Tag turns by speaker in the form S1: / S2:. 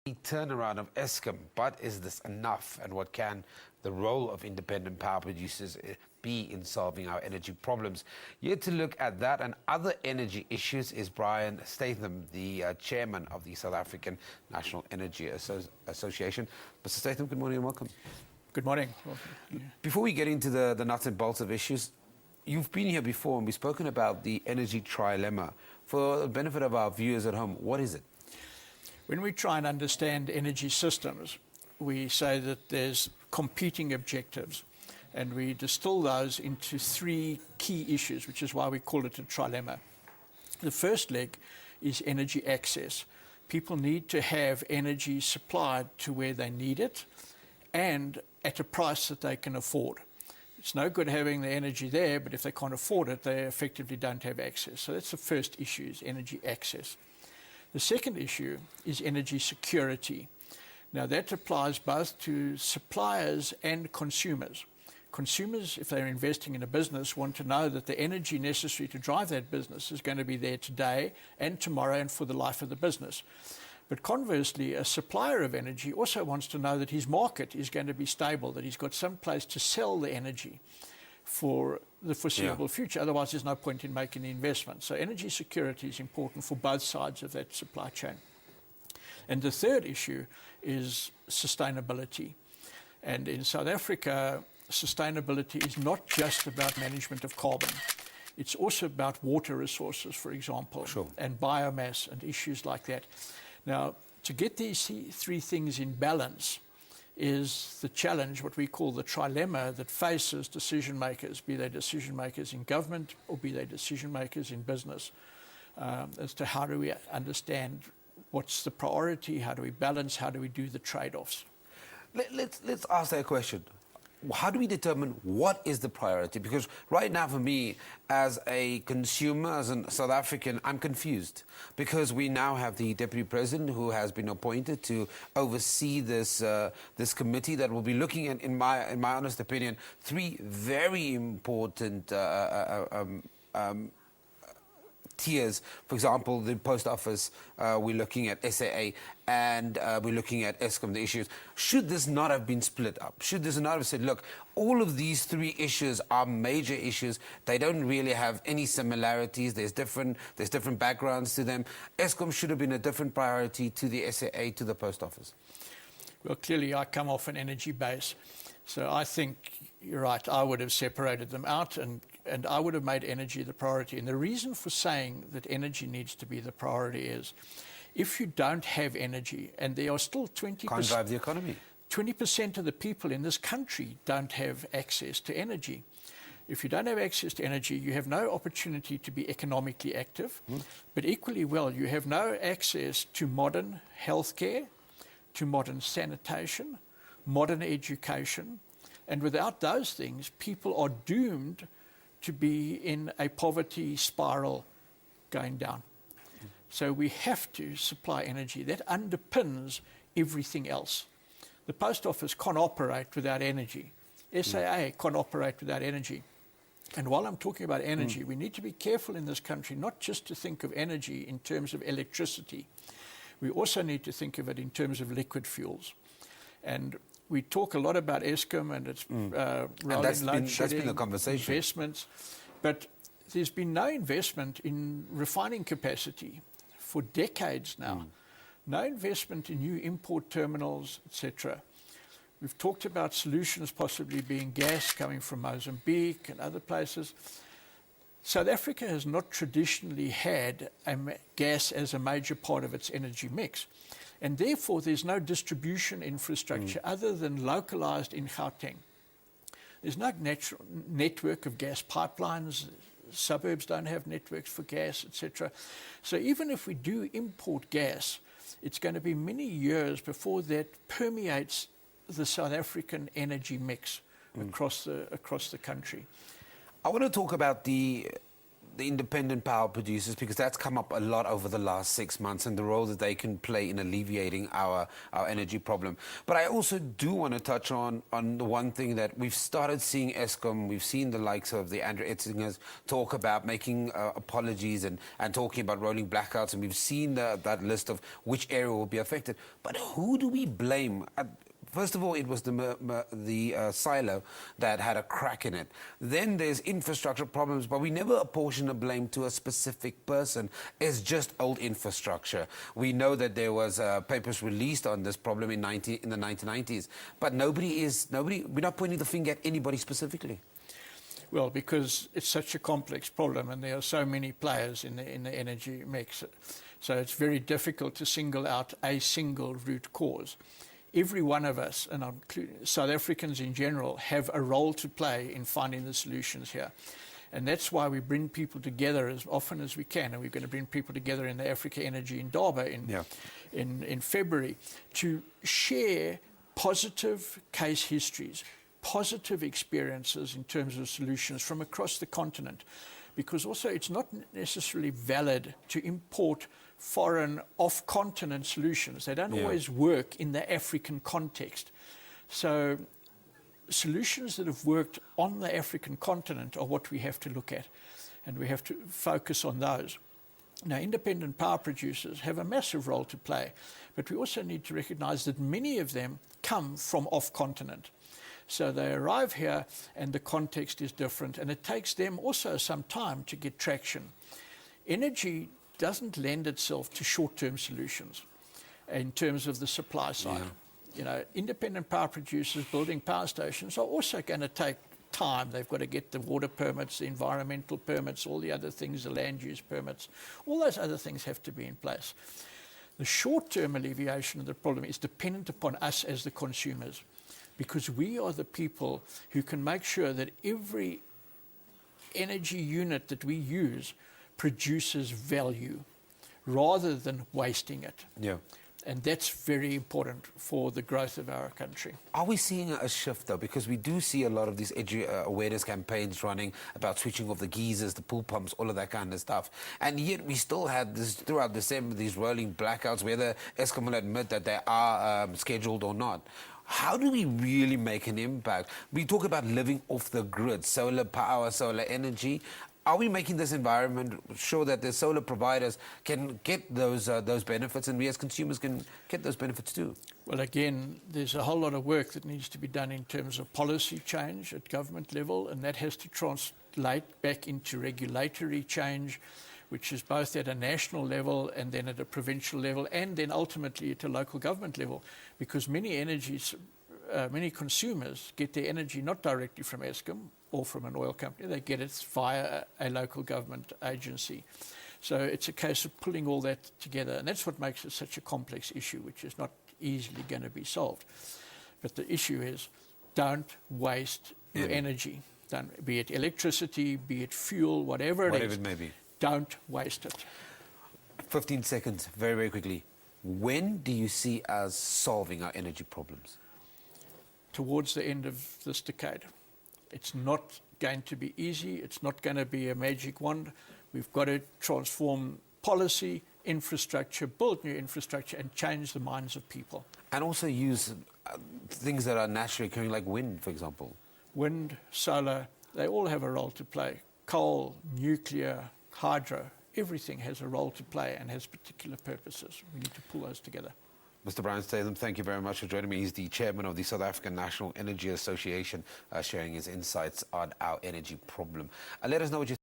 S1: The turnaround of Eskom, but is this enough? And what can the role of independent power producers be in solving our energy problems? Here to look at that and other energy issues is Brian Statham, the chairman of the South African National Energy Association. Mr. Statham, good morning and welcome.
S2: Good morning.
S1: Before we get into the nuts and bolts of issues, you've been here before and we've spoken about the energy trilemma. For the benefit of our viewers at home, what is it?
S2: When we try and understand energy systems, we say that there's competing objectives, and we distill those into three key issues, which is why we call it a trilemma. The first leg is energy access. People need to have energy supplied to where they need it and at a price that they can afford. It's no good having the energy there, but if they can't afford it, they effectively don't have access. So that's the first issue, is energy access. The second issue is energy security. Now that applies both to suppliers and consumers. Consumers, if they're investing in a business, want to know that the energy necessary to drive that business is going to be there today and tomorrow and for the life of the business. But conversely, a supplier of energy also wants to know that his market is going to be stable, that he's got some place to sell the energy for the foreseeable future. Otherwise, there's no point in making the investment. So energy security is important for both sides of that supply chain. And the third issue is sustainability. And in South Africa, sustainability is not just about management of carbon. It's also about water resources, for example, and biomass and issues like that. Now, to get these three things in balance is the challenge, what we call the trilemma, that faces decision makers, be they decision makers in government or be they decision makers in business, as to how do we understand what's the priority, how do we balance, how do we do the trade-offs.
S1: Let's ask that question. How do we determine what is the priority? Because right now, for me, as a consumer, as a South African, I'm confused. Because we now have the Deputy President who has been appointed to oversee this committee that will be looking at, in my honest opinion, three very important tiers. For example, the post office, we're looking at SAA, and we're looking at Eskom, the issues. Should this not have been split up? Should this not have said, look, all of these three issues are major issues. They don't really have any similarities. There's different backgrounds to them. Eskom should have been a different priority to the SAA, to the post office.
S2: Well, clearly I come off an energy base. So I think you're right. I would have separated them out and I would have made energy the priority. And the reason for saying that energy needs to be the priority is if you don't have energy, and there are still 20%...
S1: Can't drive the economy.
S2: 20% of the people in this country don't have access to energy. If you don't have access to energy, you have no opportunity to be economically active. But equally well, you have no access to modern healthcare, to modern sanitation, modern education. And without those things, people are doomed to be in a poverty spiral going down. So we have to supply energy. That underpins everything else. The post office can't operate without energy. SAA can't operate without energy. And while I'm talking about energy, we need to be careful in this country not just to think of energy in terms of electricity. We also need to think of it in terms of liquid fuels. And we talk a lot about Eskom and its
S1: rolling load shedding, that's been the conversation.
S2: Investments, but there's been no investment in refining capacity for decades now. No investment in new import terminals, etc. We've talked about solutions possibly being gas coming from Mozambique and other places. South Africa has not traditionally had gas as a major part of its energy mix. And therefore, there's no distribution infrastructure other than localized in Gauteng. There's no natural network of gas pipelines. Suburbs don't have networks for gas, etc. So even if we do import gas, it's going to be many years before that permeates the South African energy mix across the country.
S1: I want to talk about the independent power producers, because that's come up a lot over the last 6 months, and the role that they can play in alleviating our energy problem. But I also do want to touch on the one thing that we've started seeing Eskom, we've seen the likes of the Andrew Etzingers talk about making apologies and talking about rolling blackouts, and we've seen that list of which area will be affected. But who do we blame? First of all, it was the silo that had a crack in it. Then there's infrastructure problems, but we never apportion the blame to a specific person. It's just old infrastructure. We know that there was papers released on this problem in the 1990s, but we're not pointing the finger at anybody specifically.
S2: Well, because it's such a complex problem and there are so many players in the energy mix. So it's very difficult to single out a single root cause. Every one of us, and I'm including South Africans in general, have a role to play in finding the solutions here. And that's why we bring people together as often as we can. And we're going to bring people together in the Africa Energy in Durban in February to share positive case histories, positive experiences in terms of solutions from across the continent. Because also it's not necessarily valid to import foreign off-continent solutions. They don't always work in the African context. So solutions that have worked on the African continent are what we have to look at, and we have to focus on those. Now, independent power producers have a massive role to play, but we also need to recognize that many of them come from off-continent. So they arrive here and the context is different, and it takes them also some time to get traction. Energy doesn't lend itself to short-term solutions in terms of the supply side. You know, independent power producers building power stations are also going to take time. They've got to get the water permits, the environmental permits, all the other things, the land use permits. All those other things have to be in place. The short-term alleviation of the problem is dependent upon us as the consumers, because we are the people who can make sure that every energy unit that we use produces value rather than wasting it.
S1: Yeah.
S2: And that's very important for the growth of our country.
S1: Are we seeing a shift, though? Because we do see a lot of these awareness campaigns running about switching off the geysers, the pool pumps, all of that kind of stuff. And yet we still had this throughout December, these rolling blackouts, whether Eskom will admit that they are scheduled or not. How do we really make an impact? We talk about living off the grid, solar power, solar energy. Are we making this environment sure that the solar providers can get those benefits, and we as consumers can get those benefits too?
S2: Well, again, there's a whole lot of work that needs to be done in terms of policy change at government level, and that has to translate back into regulatory change, which is both at a national level and then at a provincial level, and then ultimately at a local government level, because many consumers get their energy not directly from Eskom or from an oil company. They get it via a local government agency. So it's a case of pulling all that together, and that's what makes it such a complex issue, which is not easily going to be solved. But the issue is, don't waste your energy. Don't, be it electricity, be it fuel, whatever it may be. Don't waste it.
S1: 15 seconds, very, very quickly. When do you see us solving our energy problems?
S2: Towards the end of this decade. It's not going to be easy. It's not going to be a magic wand. We've got to transform policy, infrastructure, build new infrastructure, and change the minds of people.
S1: And also use things that are naturally occurring, like wind, for example.
S2: Wind, solar, they all have a role to play. Coal, nuclear, hydro, everything has a role to play and has particular purposes. We need to pull those together.
S1: Mr. Brian Statham, thank you very much for joining me. He's the chairman of the South African National Energy Association, sharing his insights on our energy problem. Let us know what you